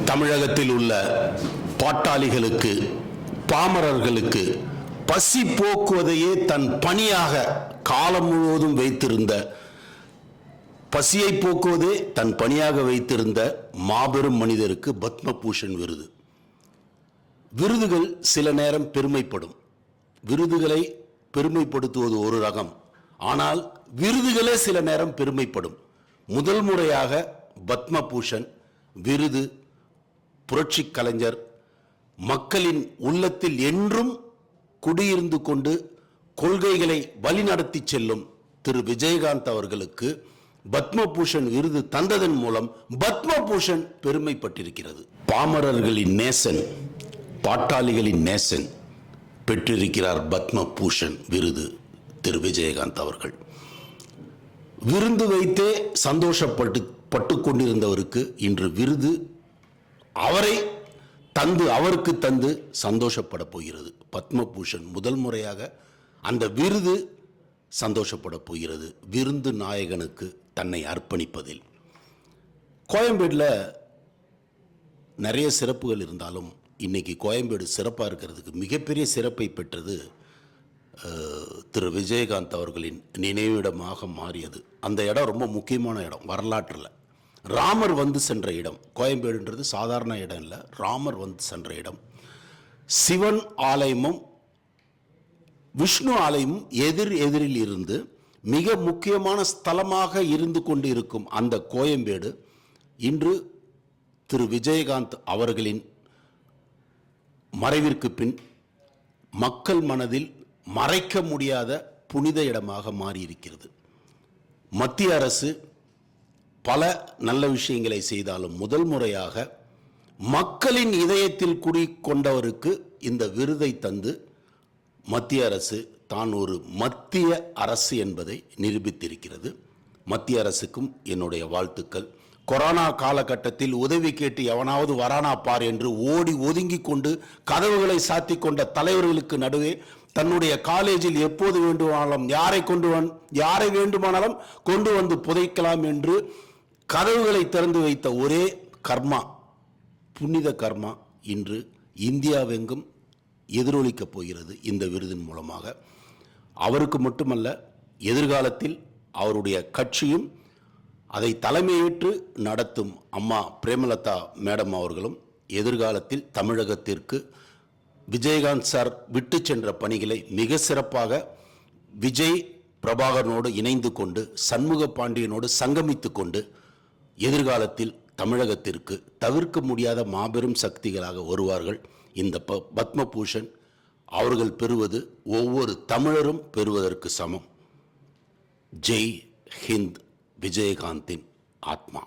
தமிழகத்தில் உள்ள பாட்டாளிகளுக்கு, பாமரர்களுக்கு பசி போக்குவதையே தன் பணியாக காலம் முழுவதும் வைத்திருந்த, பசியை போக்குவதே தன் பணியாக வைத்திருந்த மாபெரும் மனிதருக்கு பத்மபூஷன் விருது. விருதுகள் சில நேரம் பெருமைப்படும். விருதுகளை பெருமைப்படுத்துவது ஒரு ரகம். ஆனால் விருதுகளே சில நேரம் பெருமைப்படும். முதல் முறையாக பத்மபூஷன் விருது புரட்சி கலைஞர் மக்களின் உள்ளத்தில் என்றும் குடியிருந்து கொண்டு கொள்கைகளை வழிநடத்தி செல்லும் திரு விஜயகாந்த் அவர்களுக்கு பத்மபூஷன் விருது தந்ததன் மூலம் பத்மபூஷன் பெருமைப்பட்டிருக்கிறது. பாமரர்களின் நேசன், பாட்டாளிகளின் நேசன் பெற்றிருக்கிறார் பத்மபூஷன் விருது திரு விஜயகாந்த் அவர்கள். விருந்து வைத்தே சந்தோஷப்பட்டு கொண்டிருந்தவருக்கு இன்று விருது அவருக்கு தந்து சந்தோஷப்பட போகிறது. பத்மபூஷன் முதல் முறையாக அந்த விருது சந்தோஷப்பட போகிறது. விருந்து நாயகனுக்கு தன்னை அர்ப்பணிப்பதில். கோயம்பேடில் நிறைய சிறப்புகள் இருந்தாலும் இன்னைக்கு கோயம்பேடு சிறப்பாக இருக்கிறதுக்கு மிகப்பெரிய சிறப்பை பெற்றது திரு விஜயகாந்த் அவர்களின் நினைவிடமாக மாறியது. அந்த இடம் ரொம்ப முக்கியமான இடம் வரலாற்றில். ராமர் வந்து சென்ற இடம். கோயம்பேடுன்றது சாதாரண இடம் இல்லை, ராமர் வந்து சென்ற இடம். சிவன் ஆலயமும் விஷ்ணு ஆலயமும் எதிரில் இருந்து மிக முக்கியமான ஸ்தலமாக இருந்து கொண்டு இருக்கும் அந்த கோயம்பேடு இன்று திரு விஜயகாந்த் அவர்களின் மறைவிற்கு பின் மக்கள் மனதில் மறைக்க முடியாத புனித இடமாக மாறியிருக்கிறது. மத்திய அரசு பல நல்ல விஷயங்களை செய்தாலும் முதல் முறையாக மக்களின் இதயத்தில் குடிக்கொண்டவருக்கு இந்த விருதை தந்து மத்திய அரசு தான் ஒரு மத்திய அரசு என்பதை நிரூபித்திருக்கிறது. மத்திய அரசுக்கும் என்னுடைய வாழ்த்துக்கள். கொரோனா காலகட்டத்தில் உதவி கேட்டு எவனாவது வரானா பார் என்று ஓடி ஒதுங்கி கொண்டு கதவுகளை சாத்தி கொண்ட தலைவர்களுக்கு நடுவே தன்னுடைய காலேஜில் எப்போது வேண்டுமானாலும் யாரை வேண்டுமானாலும் கொண்டு வந்து புதைக்கலாம் என்று கதவுகளை திறந்து வைத்த ஒரே கர்மா, புனித கர்மா இன்று இந்தியாவெங்கும் எதிரொலிக்கப் போகிறது இந்த விருதின் மூலமாக. அவருக்கு மட்டுமல்ல, எதிர்காலத்தில் அவருடைய கட்சியும் அதை தலைமையேற்று நடத்தும் அம்மா பிரேமலதா மேடம் அவர்களும் எதிர்காலத்தில் தமிழகத்திற்கு விஜயகாந்த் சார் விட்டு சென்ற பணிகளை மிக சிறப்பாக விஜய் பிரபாகரனோடு இணைந்து கொண்டு சண்முக பாண்டியனோடு சங்கமித்து கொண்டு எதிர்காலத்தில் தமிழகத்திற்கு தவிர்க்க முடியாத மாபெரும் சக்திகளாக வருவார்கள். இந்த பத்மபூஷன் அவர்கள் பெறுவது ஒவ்வொரு தமிழரும் பெறுவதற்கு சமம். ஜெய் ஹிந்த். விஜயகாந்தின் ஆத்மா.